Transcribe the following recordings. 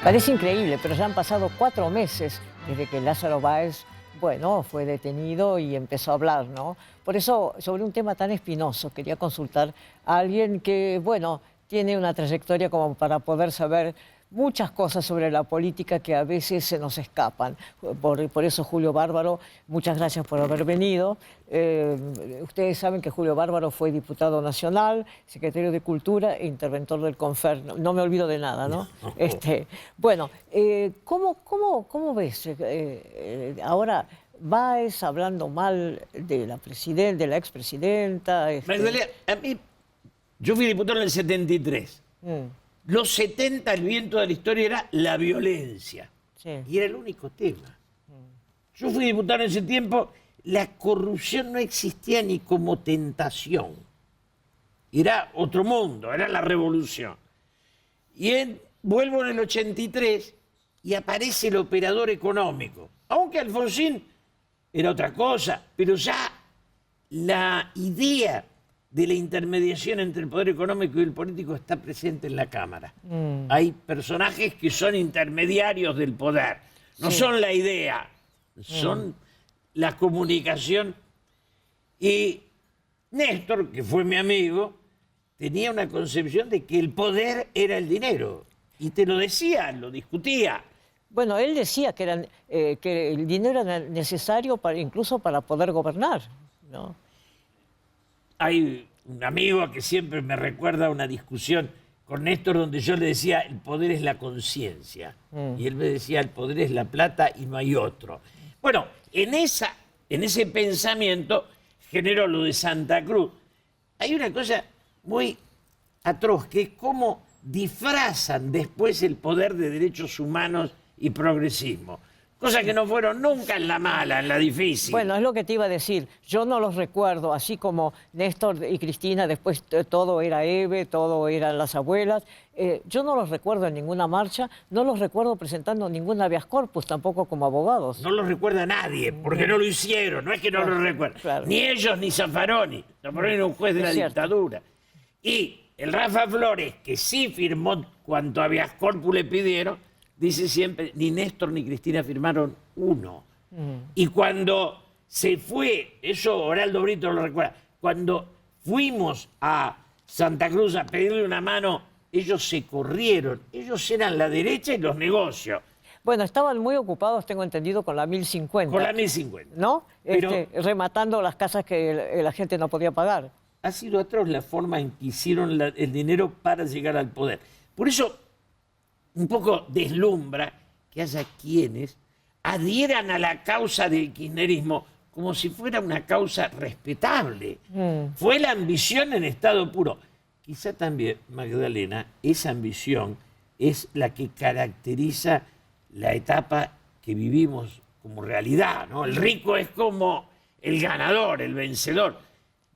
Parece increíble, pero ya han pasado 4 meses desde que Lázaro Báez, bueno, fue detenido y empezó a hablar, ¿no? Por eso, sobre un tema tan espinoso, quería consultar a alguien que, bueno, tiene una trayectoria como para poder saber muchas cosas sobre la política que a veces se nos escapan. Por eso, Julio Bárbaro, muchas gracias por haber venido. Ustedes saben que Julio Bárbaro fue diputado nacional, secretario de Cultura e interventor del Confer. No me olvido de nada, ¿no? Bueno, ¿cómo ves ahora Báez hablando mal de la expresidenta? Magdalena, a mí, yo fui diputado en el 73. Los 70, el viento de la historia era la violencia. Sí. Y era el único tema. Yo fui diputado en ese tiempo, la corrupción no existía ni como tentación. Era otro mundo, era la revolución. Y vuelvo en el 83 y aparece el operador económico. Aunque Alfonsín era otra cosa, pero ya la idea de la intermediación entre el poder económico y el político está presente en la Cámara. Hay personajes que son intermediarios del poder. No son la idea, son la comunicación. Y Néstor, que fue mi amigo, tenía una concepción de que el poder era el dinero. Y te lo decía, lo discutía. Bueno, él decía que el dinero era necesario incluso para poder gobernar, ¿no? Hay un amigo que siempre me recuerda una discusión con Néstor donde yo le decía, el poder es la conciencia. Y él me decía, el poder es la plata y no hay otro. Bueno, en ese pensamiento generó lo de Santa Cruz. Hay una cosa muy atroz, que es cómo disfrazan después el poder de derechos humanos y progresismo. Cosas que no fueron nunca en la mala, en la difícil. Bueno, es lo que te iba a decir. Yo no los recuerdo, así como Néstor y Cristina, después todo era Eve, todo eran las abuelas. Yo no los recuerdo en ninguna marcha, no los recuerdo presentando ningún habeas corpus, tampoco como abogados. No los recuerda nadie, porque no lo hicieron, no es que no lo recuerden. Claro. Ni ellos ni Zaffaroni. Zaffaroni era un juez de la dictadura. Y el Rafa Flores, que sí firmó cuanto habeas corpus le pidieron, dice siempre, ni Néstor ni Cristina firmaron uno. Y cuando se fue, eso Oraldo Brito lo recuerda, cuando fuimos a Santa Cruz a pedirle una mano, ellos se corrieron. Ellos eran la derecha y los negocios. Bueno, estaban muy ocupados, tengo entendido, con la 1050. Con la 1050. ¿No? Pero rematando las casas que la gente no podía pagar. ha sido atroz la forma en que hicieron el dinero para llegar al poder. Por eso, un poco deslumbra que haya quienes adhieran a la causa del kirchnerismo como si fuera una causa respetable. Fue la ambición en estado puro. Quizá también, Magdalena, esa ambición es la que caracteriza la etapa que vivimos como realidad, ¿no? El rico es como el ganador, el vencedor.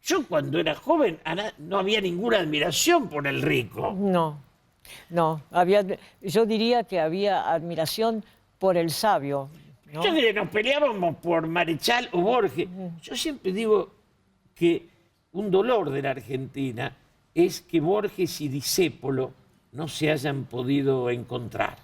Yo cuando era joven no había ninguna admiración por el rico. No, yo diría que había admiración por el sabio, ¿no? Yo diría, nos peleábamos por Marechal o Borges. Yo siempre digo que un dolor de la Argentina es que Borges y Discépolo no se hayan podido encontrar.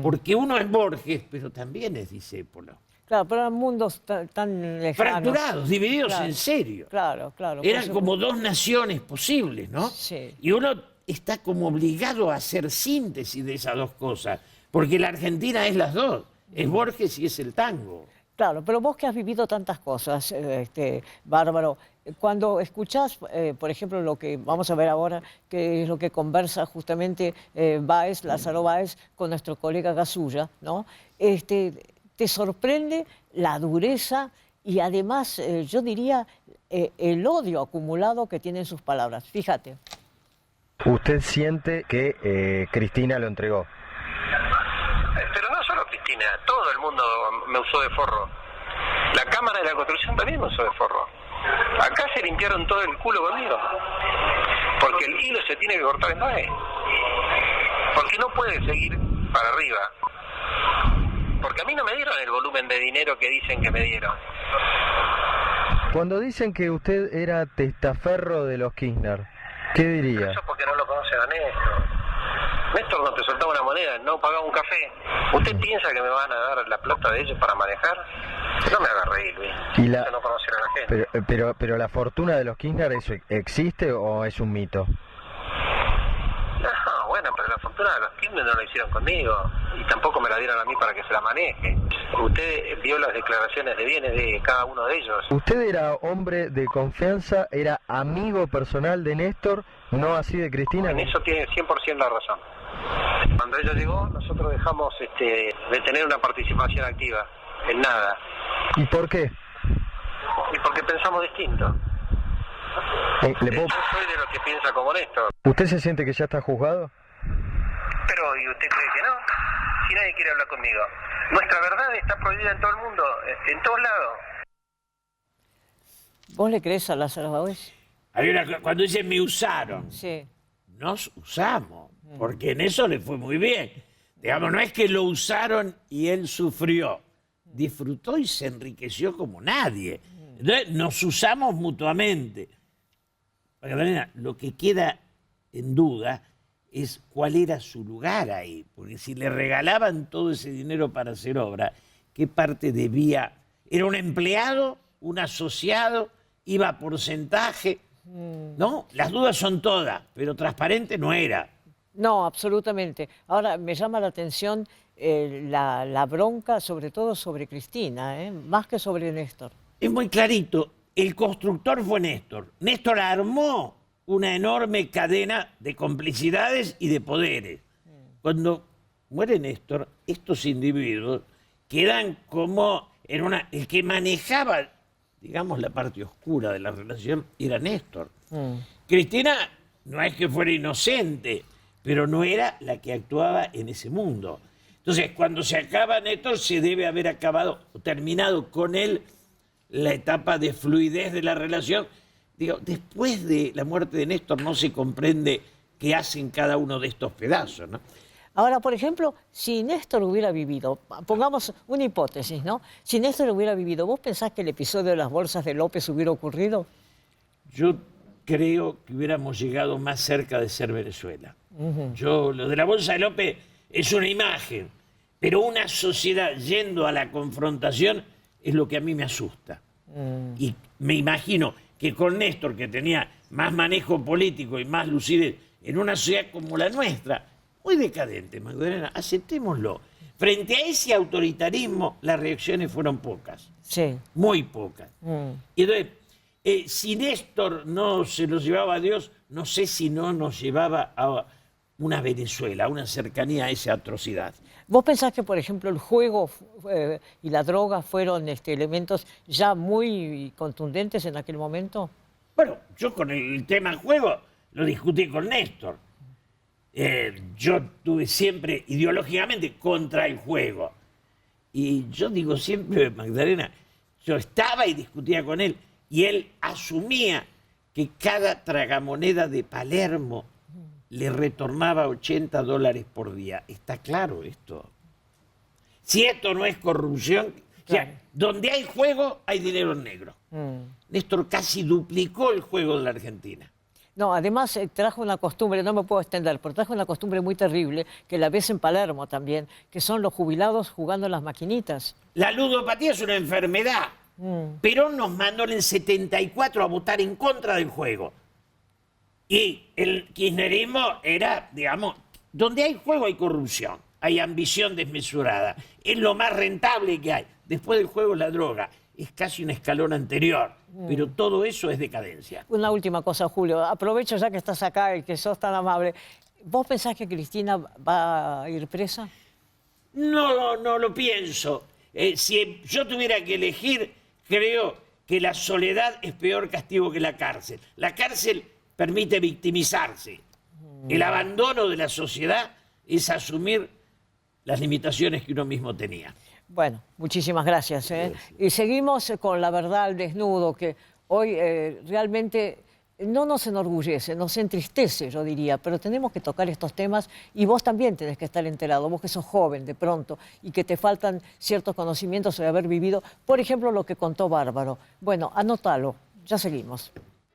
Porque uno es Borges, pero también es Discépolo. Claro, pero eran mundos tan lejanos. Fracturados, divididos Claro, en serio. Claro. Eran como dos naciones posibles, ¿no? Sí. Y uno está como obligado a hacer síntesis de esas dos cosas, porque la Argentina es las dos, es Borges y es el tango. Claro, pero vos que has vivido tantas cosas, Bárbaro, cuando escuchás, por ejemplo, lo que vamos a ver ahora, que es lo que conversa justamente Lázaro Báez, con nuestro colega Gasulla, ¿no? ¿Te sorprende la dureza y además, yo diría, el odio acumulado que tienen sus palabras? Fíjate. ¿Usted siente que Cristina lo entregó? Pero no solo Cristina, todo el mundo me usó de forro. La Cámara de la Construcción también me usó de forro. Acá se limpiaron todo el culo conmigo. Porque el hilo se tiene que cortar en nueve. Porque no puede seguir para arriba. Porque a mí no me dieron el volumen de dinero que dicen que me dieron. Cuando dicen que usted era testaferro de los Kirchner, ¿qué diría? Eso porque no lo conocen a Néstor. Néstor no te soltaba una moneda, no pagaba un café. ¿Usted piensa que me van a dar la plata de ellos para manejar? No me haga reír, Luis. Y la, Eso no conocer a la gente. pero la fortuna de los Kirchner, ¿eso existe o es un mito? No, bueno, pero la fortuna de los Kirchner no la hicieron conmigo y tampoco me la dieron a mí para que se la maneje. Usted vio las declaraciones de bienes de cada uno de ellos. Usted era hombre de confianza, era amigo personal de Néstor, no así de Cristina. En eso tiene 100% la razón. Cuando ella llegó, nosotros dejamos de tener una participación activa en nada. ¿Y por qué? Y porque pensamos distinto. ¿Le puedo... Yo soy de los que piensa como Néstor. ¿Usted se siente que ya está juzgado? Pero, ¿y usted cree que no? Si nadie quiere hablar conmigo. Nuestra verdad está prohibida en todo el mundo, en todos lados. ¿Vos le crees a Lázaro Báez? Cuando dice me usaron, Sí. nos usamos, porque en eso le fue muy bien. Digamos, no es que lo usaron y él sufrió, disfrutó y se enriqueció como nadie. Entonces, nos usamos mutuamente. Magdalena, lo que queda en duda es cuál era su lugar ahí, porque si le regalaban todo ese dinero para hacer obra, ¿qué parte debía? ¿Era un empleado, un asociado, iba a porcentaje? ¿No? Las dudas son todas, pero transparente no era. No, absolutamente. Ahora, me llama la atención la bronca, sobre todo sobre Cristina, más que sobre Néstor. Es muy clarito, el constructor fue Néstor. Néstor armó una enorme cadena de complicidades y de poderes. Cuando muere Néstor, estos individuos quedan como el que manejaba, digamos, la parte oscura de la relación era Néstor. Cristina no es que fuera inocente, pero no era la que actuaba en ese mundo. Entonces, cuando se acaba Néstor, se debe haber acabado o terminado con él la etapa de fluidez de la relación. Digo, después de la muerte de Néstor no se comprende qué hacen cada uno de estos pedazos, ¿no? Ahora, por ejemplo, si Néstor hubiera vivido, pongamos una hipótesis, ¿no? Si Néstor hubiera vivido, ¿vos pensás que el episodio de las bolsas de López hubiera ocurrido? Yo creo que hubiéramos llegado más cerca de ser Venezuela. Lo de la bolsa de López es una imagen, pero una sociedad yendo a la confrontación es lo que a mí me asusta. Y me imagino que con Néstor, que tenía más manejo político y más lucidez, en una sociedad como la nuestra, muy decadente, Magdalena, aceptémoslo. Frente a ese autoritarismo, las reacciones fueron pocas. Sí. Muy pocas. Y entonces, si Néstor no se los llevaba a Dios, no sé si no nos llevaba a una Venezuela, a una cercanía a esa atrocidad. ¿Vos pensás que, por ejemplo, el juego y la droga fueron elementos ya muy contundentes en aquel momento? Bueno, yo con el tema juego lo discutí con Néstor. Yo estuve siempre ideológicamente contra el juego. Y yo digo siempre, Magdalena, yo estaba y discutía con él, y él asumía que cada tragamoneda de Palermo le retornaba $80 por día. Está claro esto. Si esto no es corrupción, claro. O sea, donde hay juego hay dinero negro. Néstor casi duplicó el juego de la Argentina. No, además trajo una costumbre, no me puedo extender, pero trajo una costumbre muy terrible, que la ves en Palermo también, que son los jubilados jugando en las maquinitas. La ludopatía es una enfermedad. Perón nos mandó en el 74 a votar en contra del juego. Y el kirchnerismo era, digamos, donde hay juego hay corrupción, hay ambición desmesurada. Es lo más rentable que hay. Después del juego la droga. Es casi un escalón anterior, pero todo eso es decadencia. Una última cosa, Julio. Aprovecho ya que estás acá y que sos tan amable. ¿Vos pensás que Cristina va a ir presa? No lo pienso. Si yo tuviera que elegir, creo que la soledad es peor castigo que la cárcel. La cárcel permite victimizarse. El abandono de la sociedad es asumir las limitaciones que uno mismo tenía. Bueno, muchísimas gracias. Y seguimos con la verdad al desnudo, que hoy realmente no nos enorgullece, nos entristece, yo diría, pero tenemos que tocar estos temas y vos también tenés que estar enterado, vos que sos joven de pronto y que te faltan ciertos conocimientos de haber vivido, por ejemplo, lo que contó Bárbaro. Bueno, anótalo, ya seguimos.